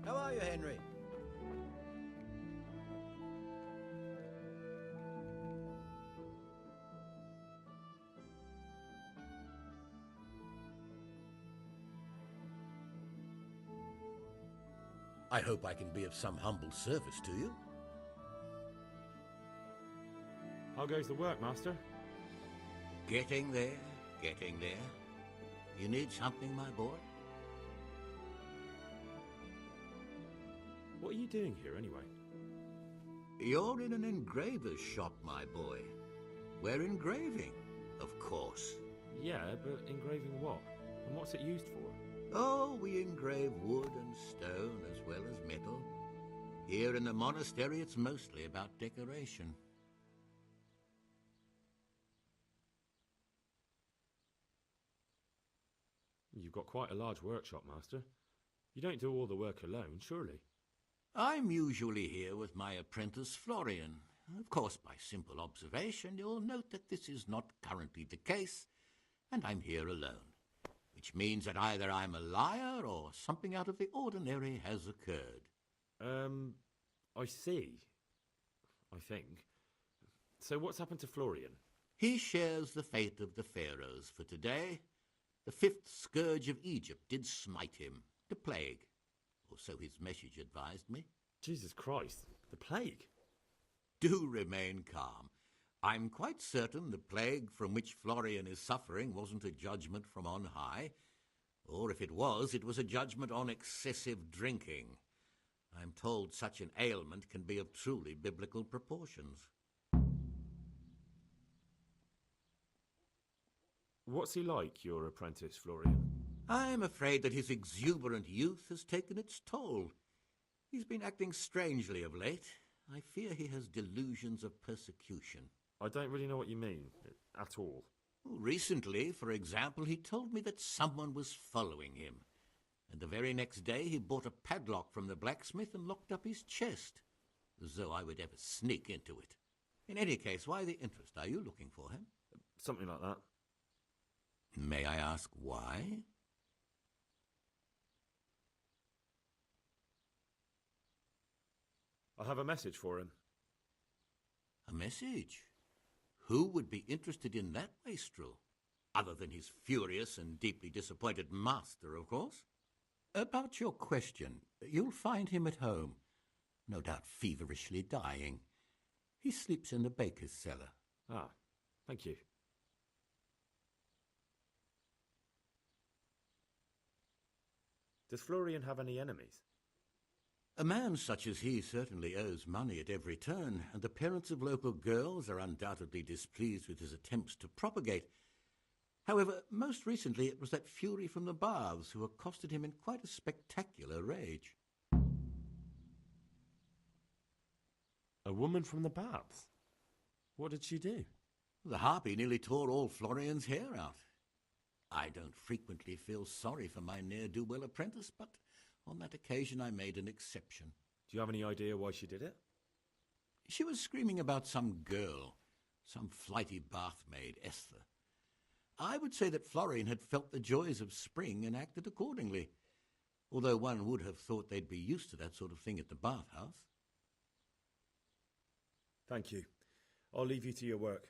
How are you, Henry? I hope I can be of some humble service to you. How goes the work, Master? Getting there, getting there. You need something, my boy? What are you doing here, anyway? You're in an engraver's shop, my boy. We're engraving, of course. Yeah, but engraving what? And what's it used for? Oh, we engrave wood and stone as well as metal. Here in the monastery, it's mostly about decoration. You've got quite a large workshop, Master. You don't do all the work alone, surely? I'm usually here with my apprentice, Florian. Of course, by simple observation, you'll note that this is not currently the case, and I'm here alone, which means that either I'm a liar or something out of the ordinary has occurred. I see. I think. So what's happened to Florian? He shares the fate of the pharaohs for today. The fifth scourge of Egypt did smite him, the plague, or so his message advised me. Jesus Christ, the plague? Do remain calm. I'm quite certain the plague from which Florian is suffering wasn't a judgment from on high, or if it was a judgment on excessive drinking. I'm told such an ailment can be of truly biblical proportions. What's he like, your apprentice, Florian? I'm afraid that his exuberant youth has taken its toll. He's been acting strangely of late. I fear he has delusions of persecution. I don't really know what you mean, at all. Recently, for example, he told me that someone was following him. And the very next day he bought a padlock from the blacksmith and locked up his chest, as though I would ever sneak into it. In any case, why the interest? Are you looking for him? Something like that. May I ask why? I have a message for him. A message? Who would be interested in that wastrel? Other than his furious and deeply disappointed master, of course. About your question, you'll find him at home, no doubt feverishly dying. He sleeps in the baker's cellar. Ah, thank you. Does Florian have any enemies? A man such as he certainly owes money at every turn, and the parents of local girls are undoubtedly displeased with his attempts to propagate. However, most recently it was that fury from the baths who accosted him in quite a spectacular rage. A woman from the baths? What did she do? The harpy nearly tore all Florian's hair out. I don't frequently feel sorry for my ne'er-do-well apprentice, but on that occasion I made an exception. Do you have any idea why she did it? She was screaming about some girl, some flighty bath-maid, Esther. I would say that Florian had felt the joys of spring and acted accordingly, although one would have thought they'd be used to that sort of thing at the bathhouse. Thank you. I'll leave you to your work.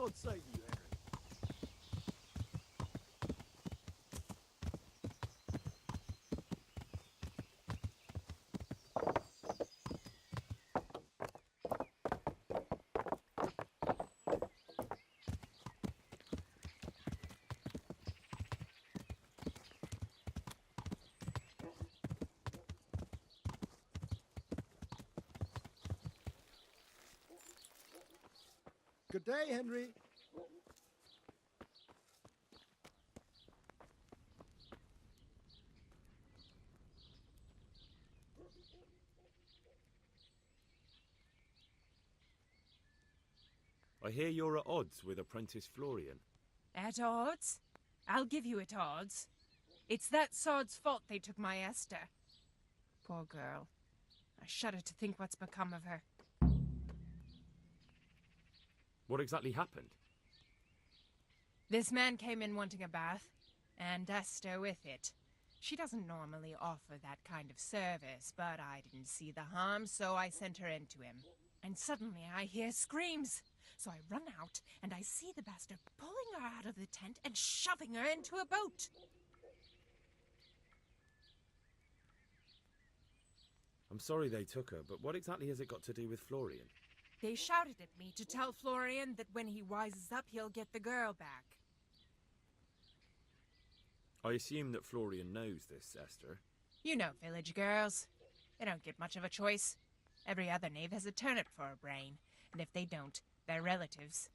God save you, Henry. Good day, Henry. I hear you're at odds with apprentice Florian. At odds? I'll give you at odds. It's that sod's fault they took my Esther. Poor girl. I shudder to think what's become of her. What exactly happened? This man came in wanting a bath, and Esther with it. She doesn't normally offer that kind of service, but I didn't see the harm, so I sent her in to him. And suddenly I hear screams. So I run out, and I see the bastard pulling her out of the tent and shoving her into a boat. I'm sorry they took her, but what exactly has it got to do with Florian? They shouted at me to tell Florian that when he wises up, he'll get the girl back. I assume that Florian knows this, Esther. You know village girls. They don't get much of a choice. Every other knave has a turnip for a brain, and if they don't, they're relatives.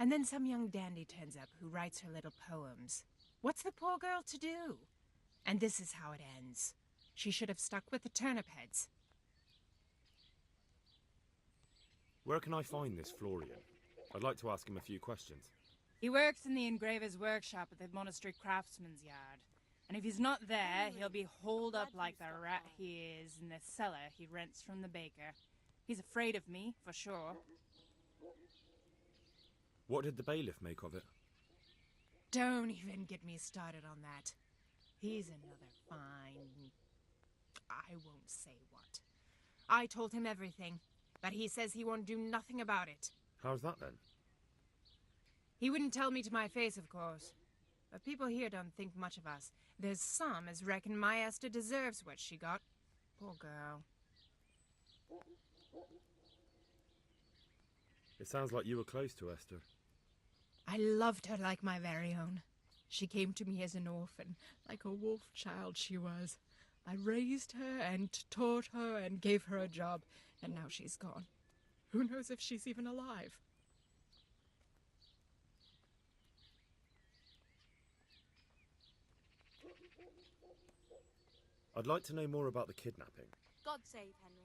And then some young dandy turns up who writes her little poems. What's the poor girl to do? And this is how it ends. She should have stuck with the turnip heads. Where can I find this Florian? I'd like to ask him a few questions. He works in the engraver's workshop at the monastery craftsman's yard. And if he's not there, he'll be holed up like the rat he is in the cellar he rents from the baker. He's afraid of me, for sure. What did the bailiff make of it? Don't even get me started on that. He's another fine... I won't say what. I told him everything, but he says he won't do nothing about it. How's that then? He wouldn't tell me to my face, of course. But people here don't think much of us. There's some as reckon my Esther deserves what she got. Poor girl. It sounds like you were close to Esther. I loved her like my very own. She came to me as an orphan, like a wolf child she was. I raised her and taught her and gave her a job, and now she's gone. Who knows if she's even alive? I'd like to know more about the kidnapping. God save Henry.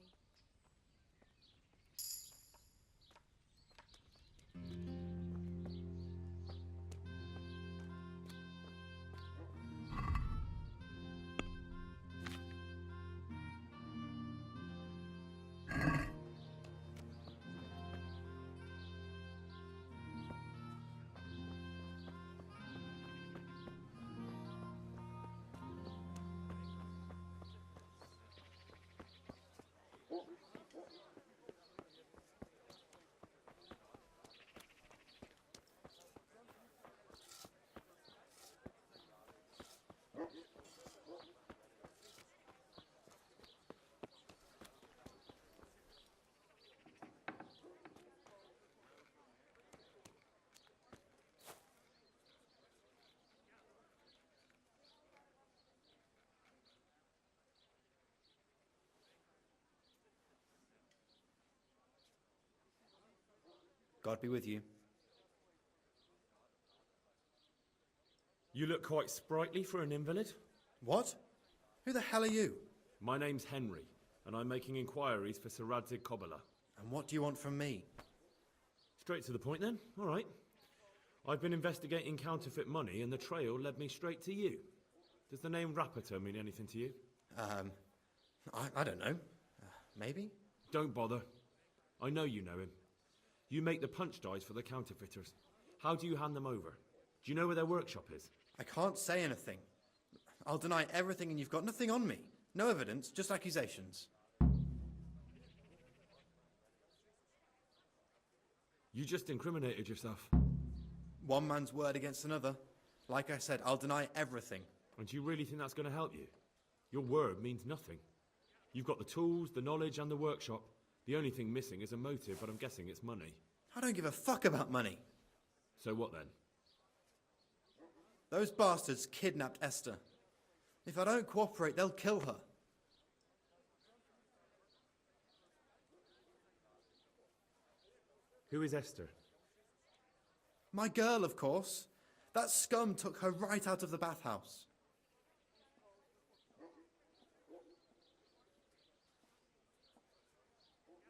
God be with you. You look quite sprightly for an invalid. What? Who the hell are you? My name's Henry, and I'm making inquiries for Sir Radzig Kobyla. And what do you want from me? Straight to the point then. All right. I've been investigating counterfeit money, and the trail led me straight to you. Does the name Rappator mean anything to you? I don't know. Maybe? Don't bother. I know you know him. You make the punch dies for the counterfeiters. How do you hand them over? Do you know where their workshop is? I can't say anything. I'll deny everything and you've got nothing on me. No evidence, just accusations. You just incriminated yourself. One man's word against another. Like I said, I'll deny everything. And do you really think that's going to help you? Your word means nothing. You've got the tools, the knowledge, and the workshop. The only thing missing is a motive, but I'm guessing it's money. I don't give a fuck about money. So what then? Those bastards kidnapped Esther. If I don't cooperate, they'll kill her. Who is Esther? My girl, of course. That scum took her right out of the bathhouse.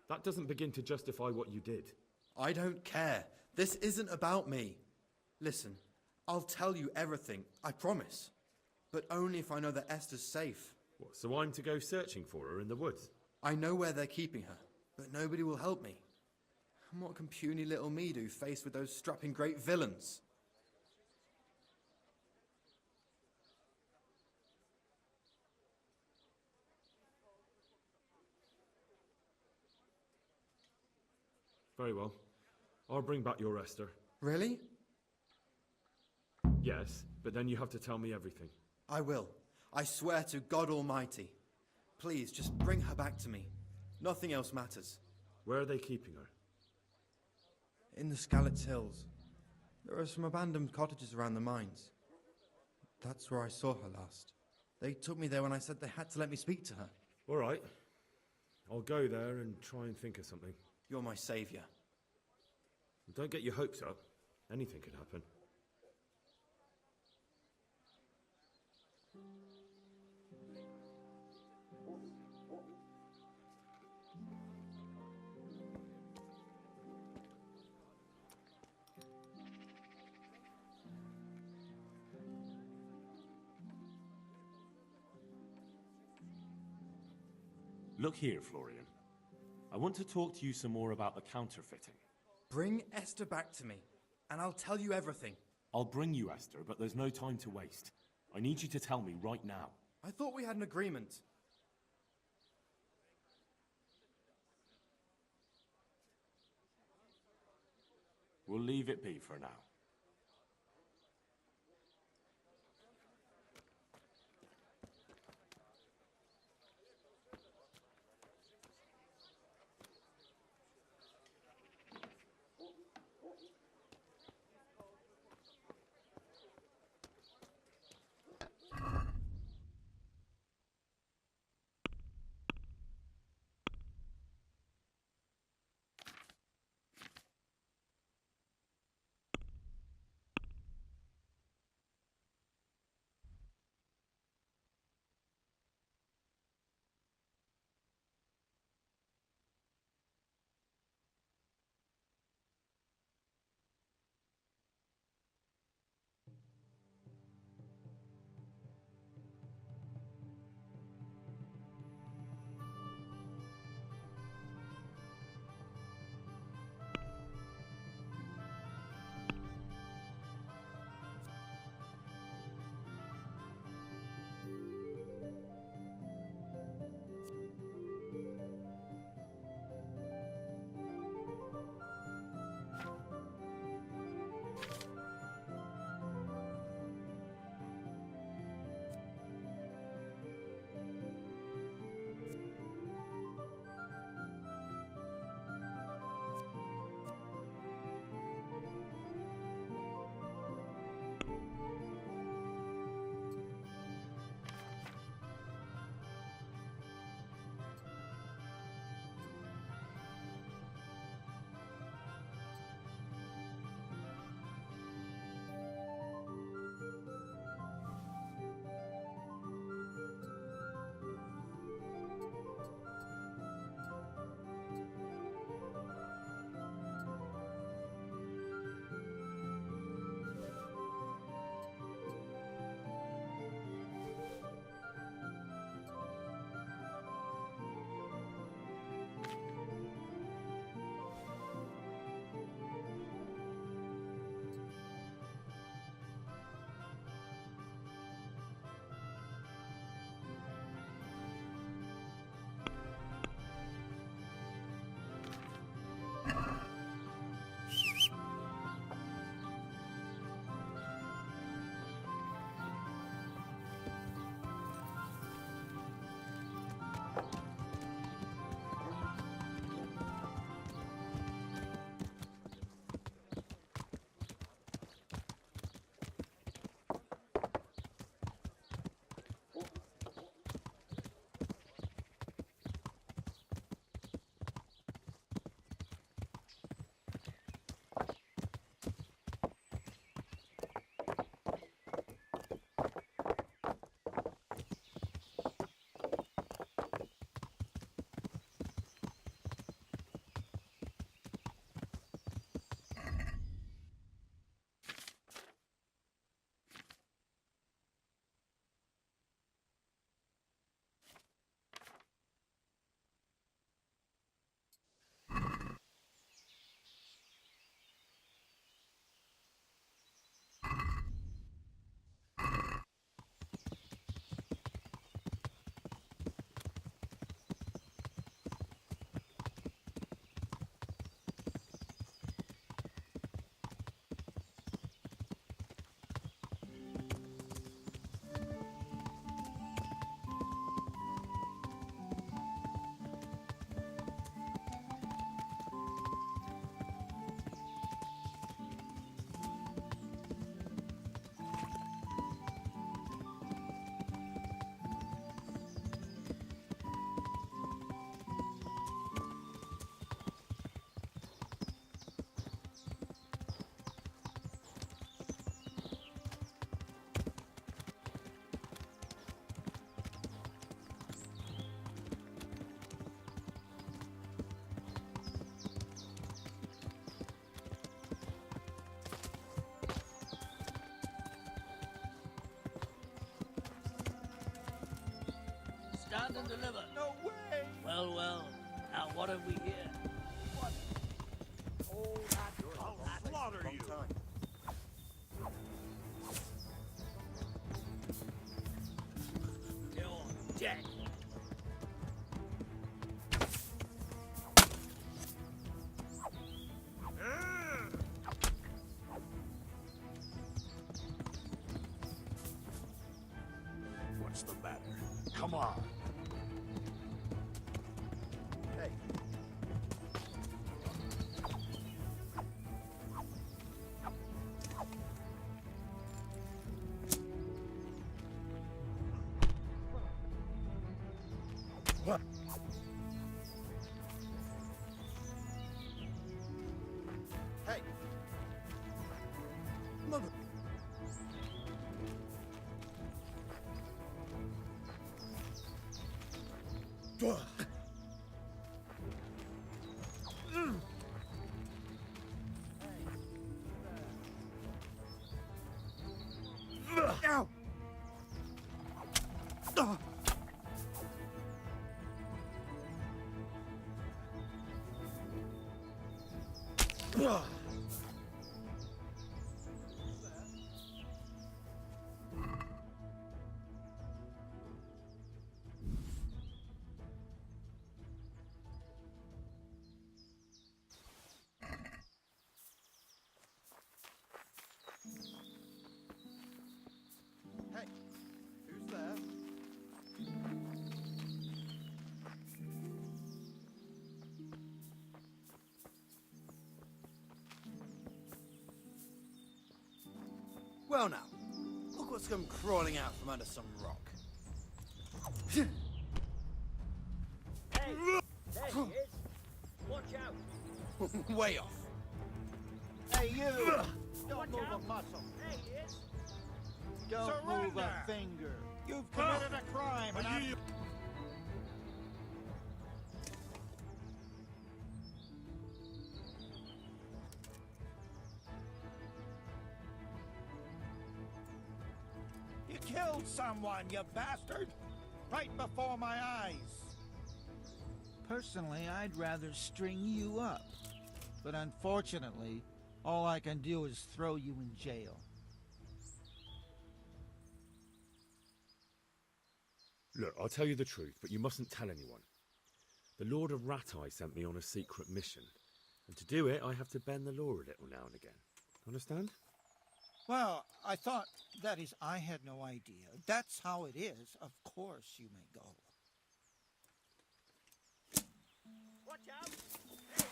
That doesn't begin to justify what you did. I don't care. This isn't about me. Listen, I'll tell you everything, I promise. But only if I know that Esther's safe. What, so I'm to go searching for her in the woods? I know where they're keeping her, but nobody will help me. And what can puny little me do faced with those strapping great villains? Very well. I'll bring back your Esther. Really? Yes, but then you have to tell me everything. I will. I swear to God Almighty. Please, just bring her back to me. Nothing else matters. Where are they keeping her? In the Scallots Hills. There are some abandoned cottages around the mines. That's where I saw her last. They took me there when I said they had to let me speak to her. All right. I'll go there and try and think of something. You're my saviour. Don't get your hopes up. Anything could happen. Look here, Florian. I want to talk to you some more about the counterfeiting. Bring Esther back to me, and I'll tell you everything. I'll bring you Esther, but there's no time to waste. I need you to tell me right now. I thought we had an agreement. We'll leave it be for now. Stand and deliver. No way! Well, well. Now what have we here? Oh, I'll slaughter you. You're dead. What's the matter? Come on. Hey, hey! Mother! Ow! Hey, who's there? Well now, look what's come crawling out from under some rock. Hey, there he is. Watch out. Way off. Hey, you! Don't Watch move out. a muscle. There he is. Don't move Surrender. a finger. You've committed a crime, and I'm... You killed someone, you bastard! Right before my eyes! Personally, I'd rather string you up. But unfortunately, all I can do is throw you in jail. Look, I'll tell you the truth, but you mustn't tell anyone. The Lord of Ratai sent me on a secret mission. And to do it, I have to bend the law a little now and again. Understand? Well, I thought, that is, I had no idea. That's how it is. Of course you may go. Watch out. There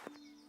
he is.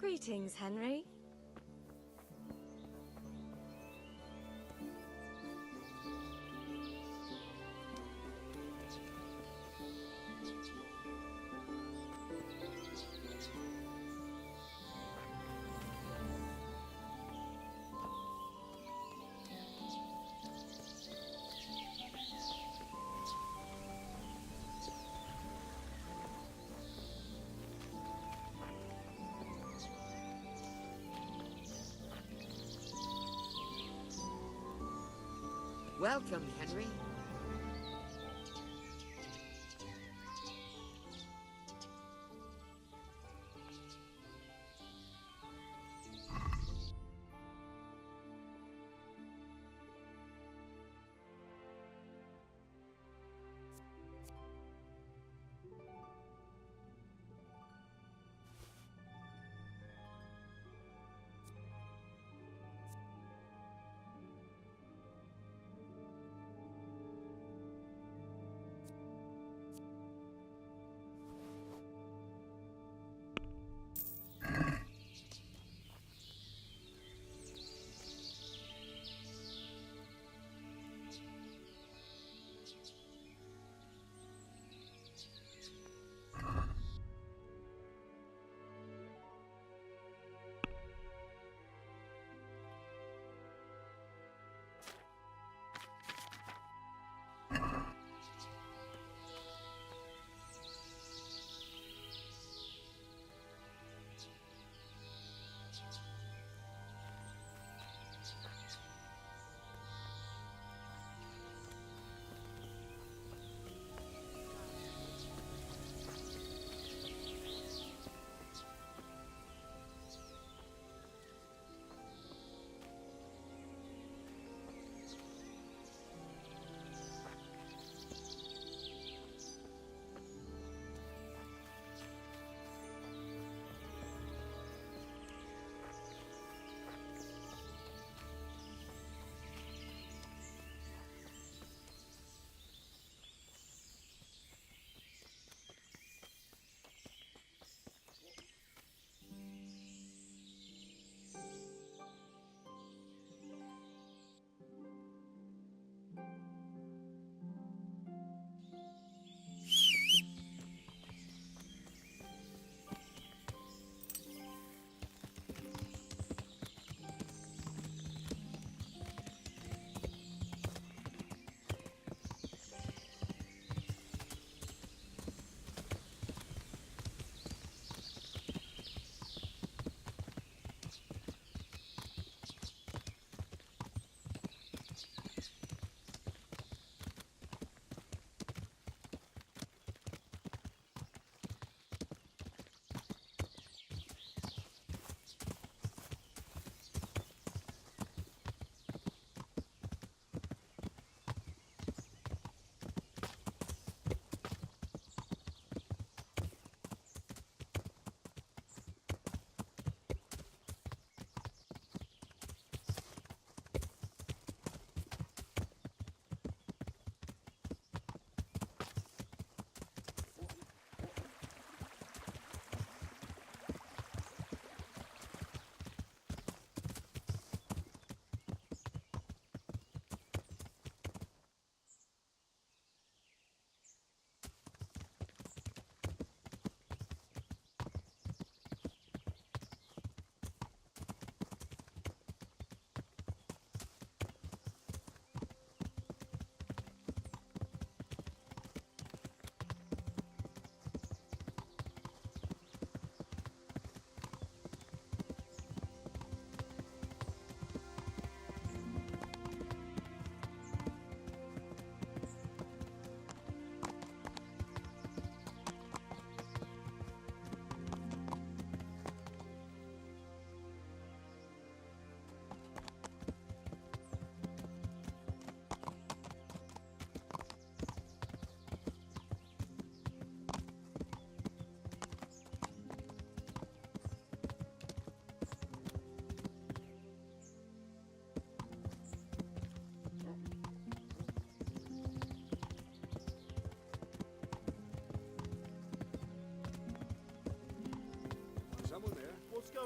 Greetings, Henry. Welcome, Henry.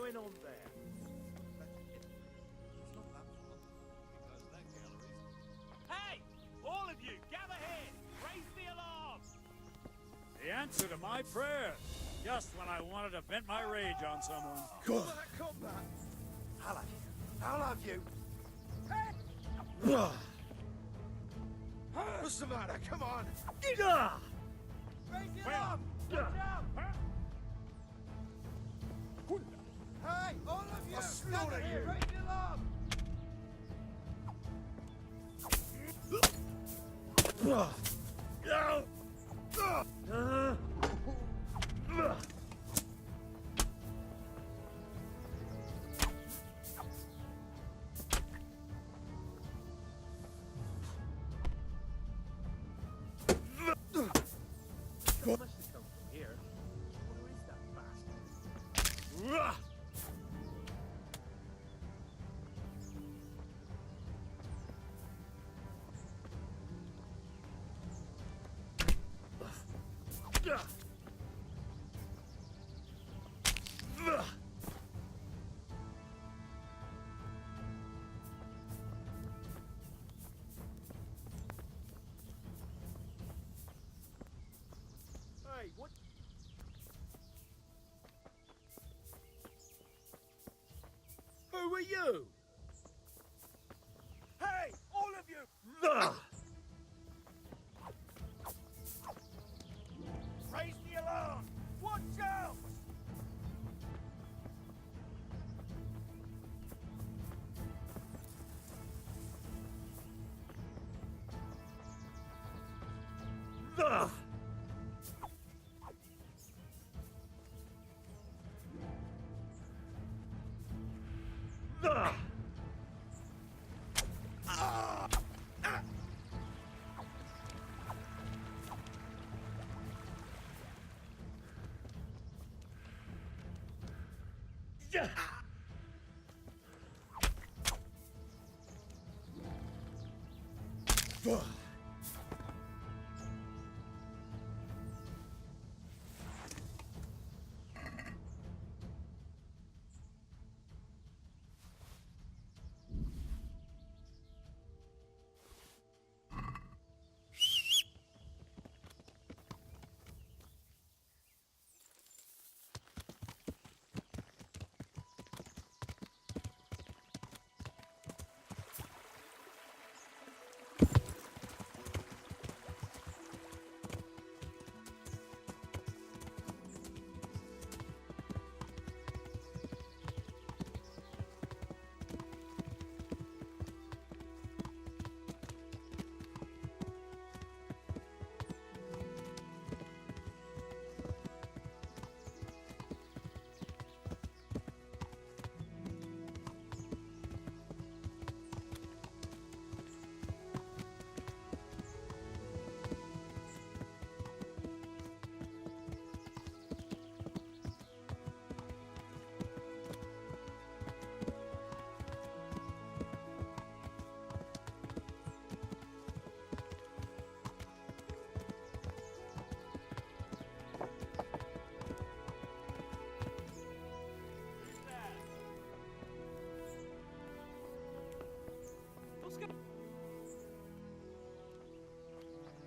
going on there? Hey! All of you, gather here! Raise the alarm! The answer to my prayer. Just when I wanted to vent my rage on someone. Combat! I'll have you. I'll have you. What's the matter? Come on! Raise the alarm! Watch out! Hey, all of you! Gather here! Raise the alarm! Must have come from here. Where is that bastard? Hey, what? Who are you? Hey, all of you! Raise the alarm! Watch out!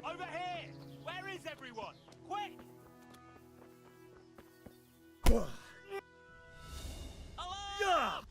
Over here! Where is everyone? Quick! Alarm!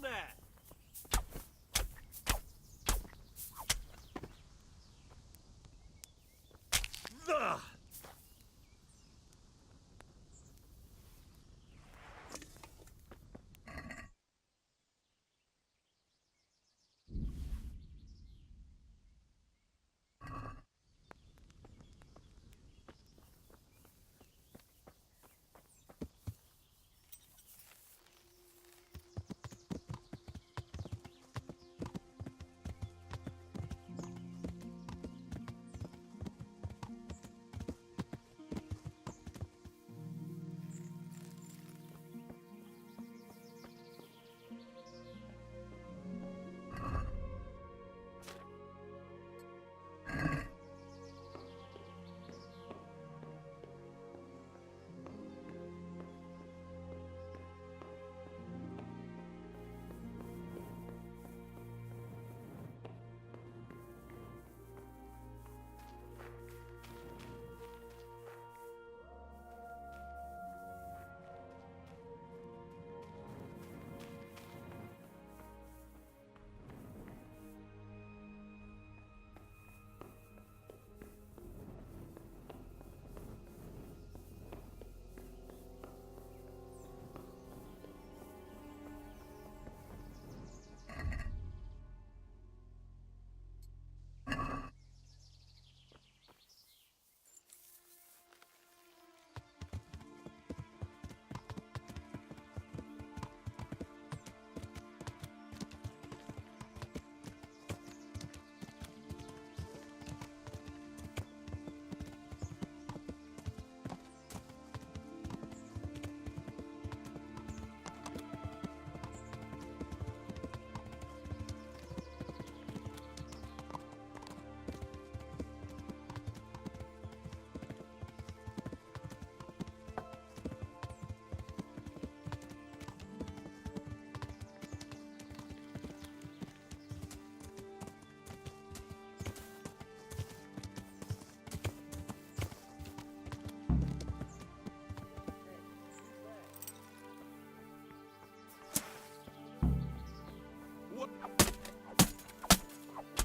down there! Ugh.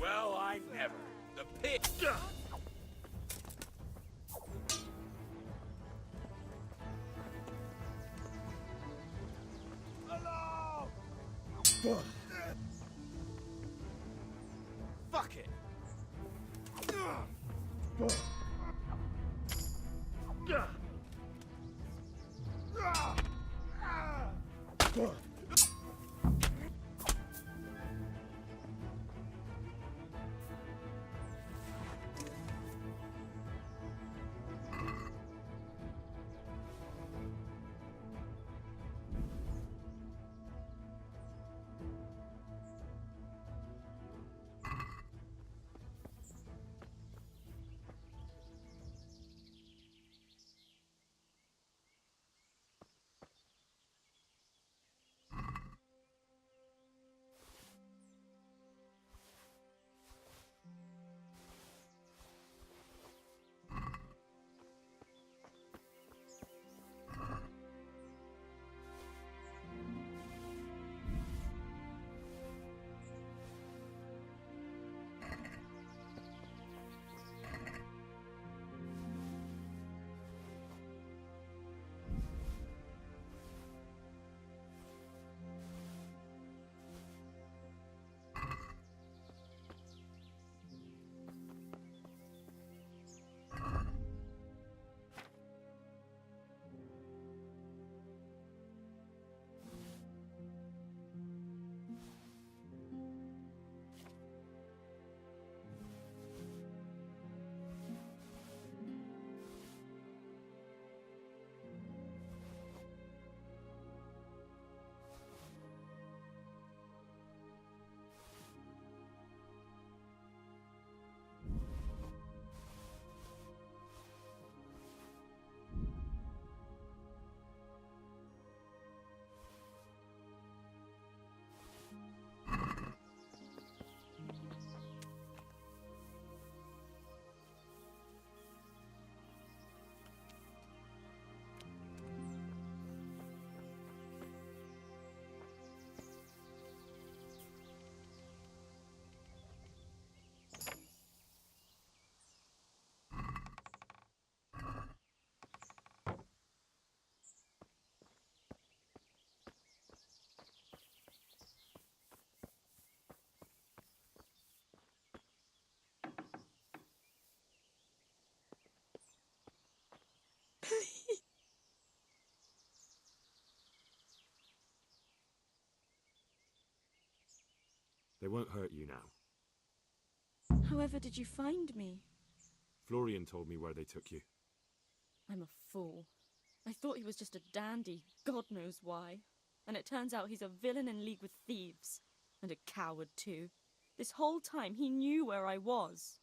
Well, I never. The pig. Fuck it. won't hurt you now. However did you find me? Florian told me where they took you. I'm a fool. I thought he was just a dandy, God knows why. And it turns out he's a villain in league with thieves. And a coward, too. This whole time he knew where I was.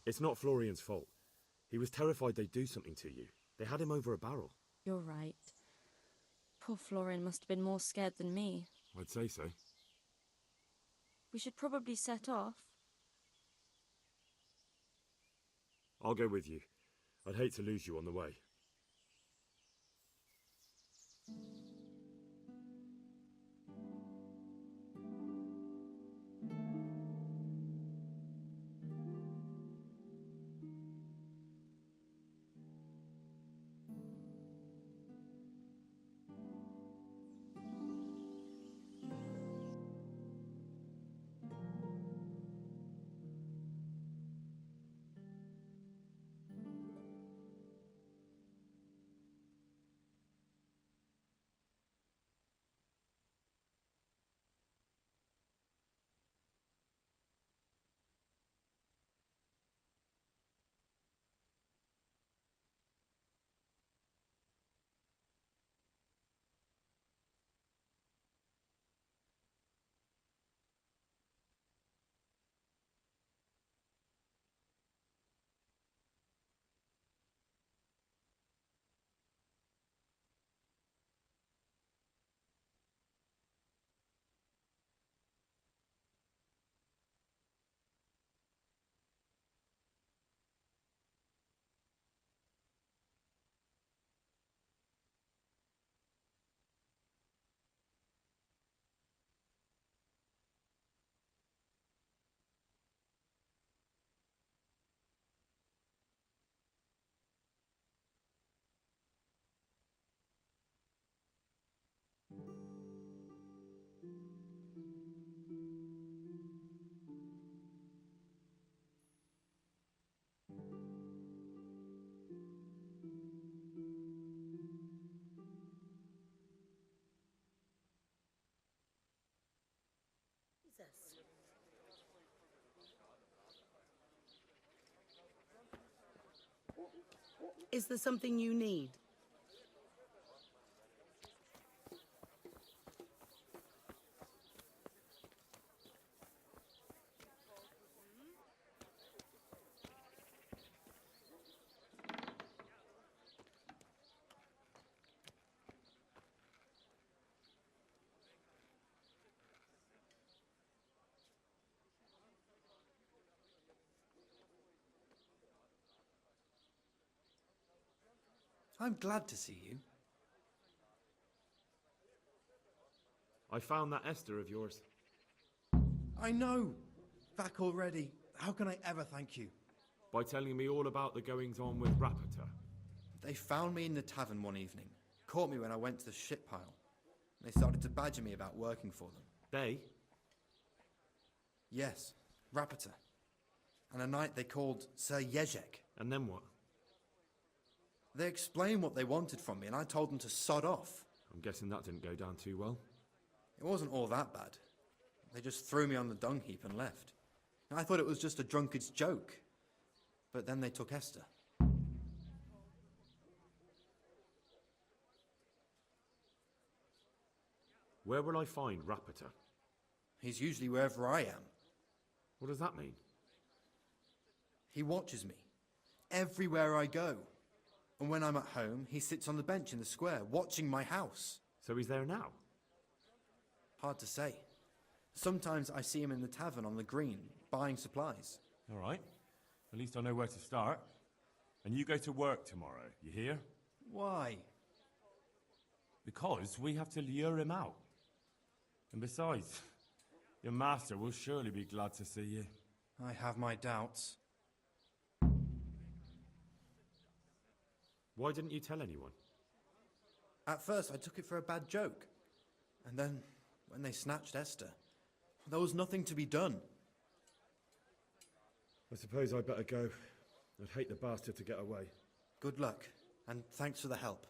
It's not Florian's fault. He was terrified they'd do something to you. They had him over a barrel. You're right. Poor Florian must have been more scared than me. I'd say so. We should probably set off. I'll go with you. I'd hate to lose you on the way. Is there something you need? I'm glad to see you. I found that Esther of yours. I know! Back already. How can I ever thank you? By telling me all about the goings-on with Rapita. They found me in the tavern one evening, caught me when I went to the ship pile. They started to badger me about working for them. They? Yes, Rapita. And a knight they called Sir Jezek. And then what? They explained what they wanted from me, and I told them to sod off. I'm guessing that didn't go down too well. It wasn't all that bad. They just threw me on the dung heap and left. I thought it was just a drunkard's joke. But then they took Esther. Where will I find Rapita? He's usually wherever I am. What does that mean? He watches me. Everywhere I go. And when I'm at home, he sits on the bench in the square, watching my house. So he's there now? Hard to say. Sometimes I see him in the tavern on the green, buying supplies. All right. At least I know where to start. And you go to work tomorrow, you hear? Why? Because we have to lure him out. And besides, your master will surely be glad to see you. I have my doubts. Why didn't you tell anyone? At first I took it for a bad joke. And then, when they snatched Esther, there was nothing to be done. I suppose I'd better go. I'd hate the bastard to get away. Good luck, and thanks for the help.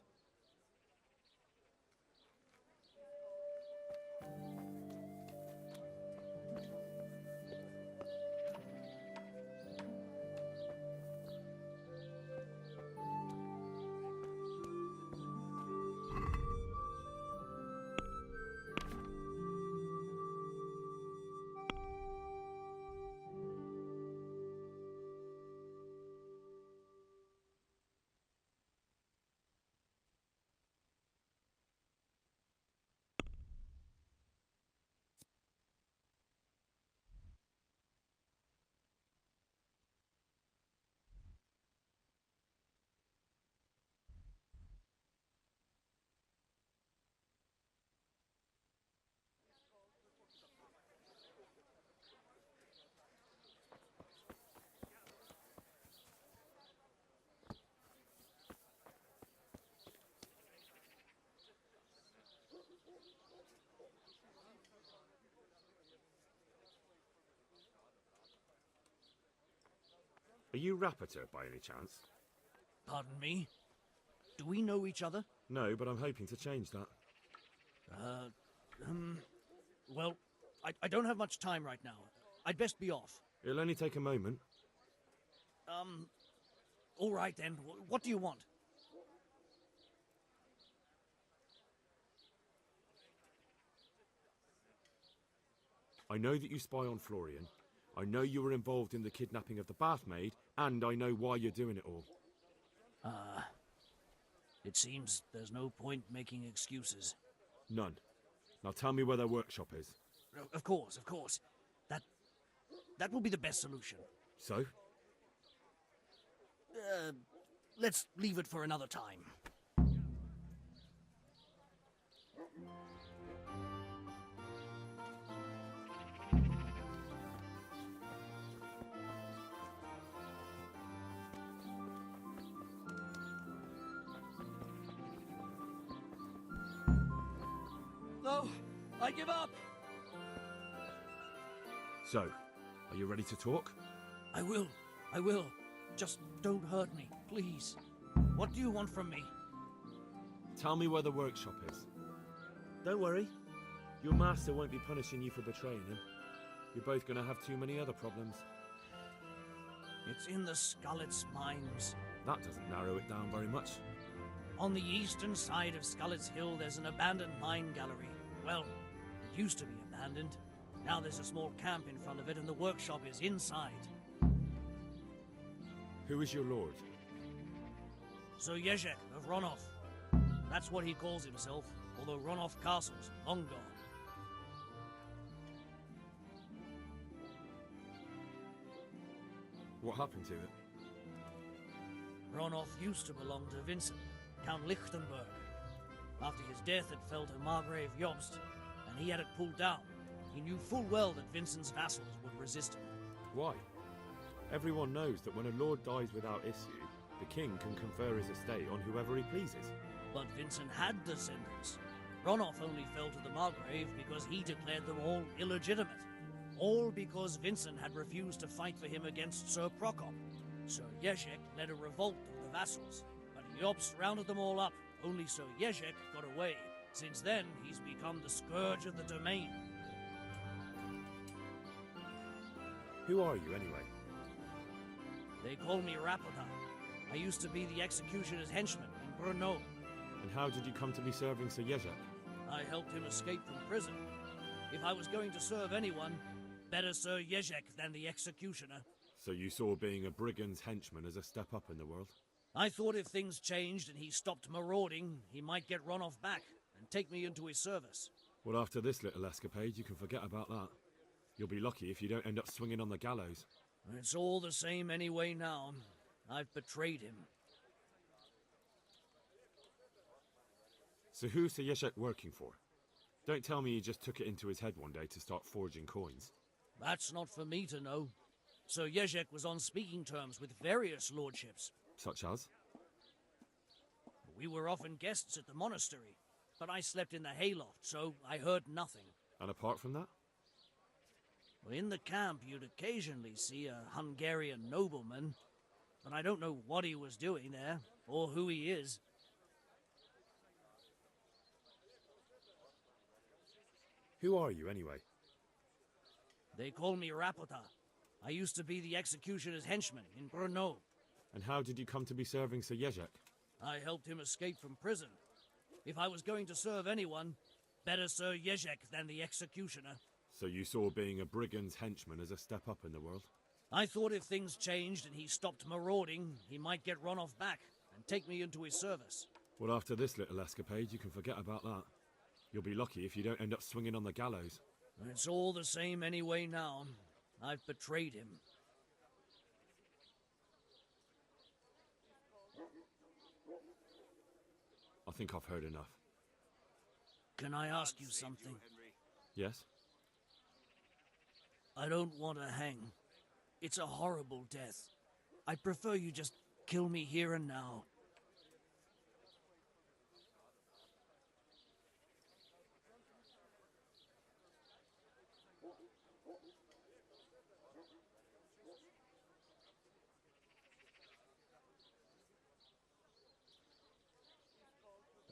Are you Rapiter by any chance? Pardon me? Do we know each other? No, but I'm hoping to change that. Well, I don't have much time right now. I'd best be off. It'll only take a moment. All right then. What do you want? I know that you spy on Florian. I know you were involved in the kidnapping of the bathmaid, and I know why you're doing it all. It seems there's no point making excuses. None. Now tell me where their workshop is. Of course, of course. That will be the best solution. So? Let's leave it for another time. No, I give up. So, are you ready to talk? I will. Just don't hurt me, please. What do you want from me? Tell me where the workshop is. Don't worry. Your master won't be punishing you for betraying him. You're both going to have too many other problems. It's in the Skullet's mines. That doesn't narrow it down very much. On the eastern side of Skullet's Hill, there's an abandoned mine gallery. Well, it used to be abandoned. Now there's a small camp in front of it, and the workshop is inside. Who is your lord? Sir Yezhek of Ronov. That's what he calls himself, although Ronov Castle's long gone. What happened to it? Ronov used to belong to Vincent, Count Lichtenberg. After his death, it fell to Margrave Jobst, and he had it pulled down. He knew full well that Vincent's vassals would resist him. Why? Everyone knows that when a lord dies without issue, the king can confer his estate on whoever he pleases. But Vincent had descendants. Ronov only fell to the Margrave because he declared them all illegitimate. All because Vincent had refused to fight for him against Sir Prokop. Sir Yezhek led a revolt of the vassals, but Jobst rounded them all up. Only Sir Yezhek got away. Since then, he's become the scourge of the domain. Who are you, anyway? They call me Rapoda. I used to be the executioner's henchman in Brno. And how did you come to be serving Sir Yezhek? I helped him escape from prison. If I was going to serve anyone, better Sir Yezhek than the executioner. So you saw being a brigand's henchman as a step up in the world? I thought if things changed and he stopped marauding, he might get Ronov back and take me into his service. Well, after this little escapade, you can forget about that. You'll be lucky if you don't end up swinging on the gallows. It's all the same anyway now. I've betrayed him. So who's Sir Yezhek working for? Don't tell me he just took it into his head one day to start forging coins. That's not for me to know. Sir Yezhek was on speaking terms with various lordships. Such as? We were often guests at the monastery, but I slept in the hayloft, so I heard nothing. And apart from that? In the camp, you'd occasionally see a Hungarian nobleman. but I don't know what he was doing there, or who he is. Who are you, anyway? They call me Rapota. I used to be the executioner's henchman in Brno. And how did you come to be serving Sir Jezek? I helped him escape from prison. If I was going to serve anyone, better Sir Jezek than the executioner. So you saw being a brigand's henchman as a step up in the world? I thought if things changed and he stopped marauding, he might get Ronoff back and take me into his service. Well, after this little escapade, you can forget about that. You'll be lucky if you don't end up swinging on the gallows. It's all the same anyway now. I've betrayed him. I think I've heard enough. Can I ask you something? Yes? I don't want to hang. It's a horrible death. I prefer you just kill me here and now.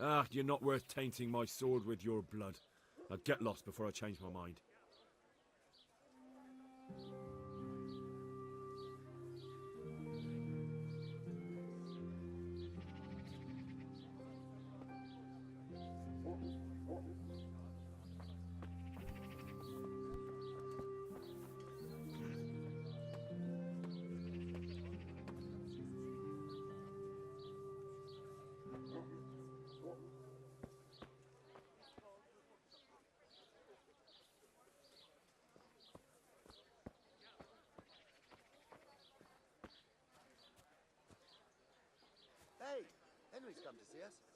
Ah, you're not worth tainting my sword with your blood. Now get lost before I change my mind. Hey, Henry's come to see us.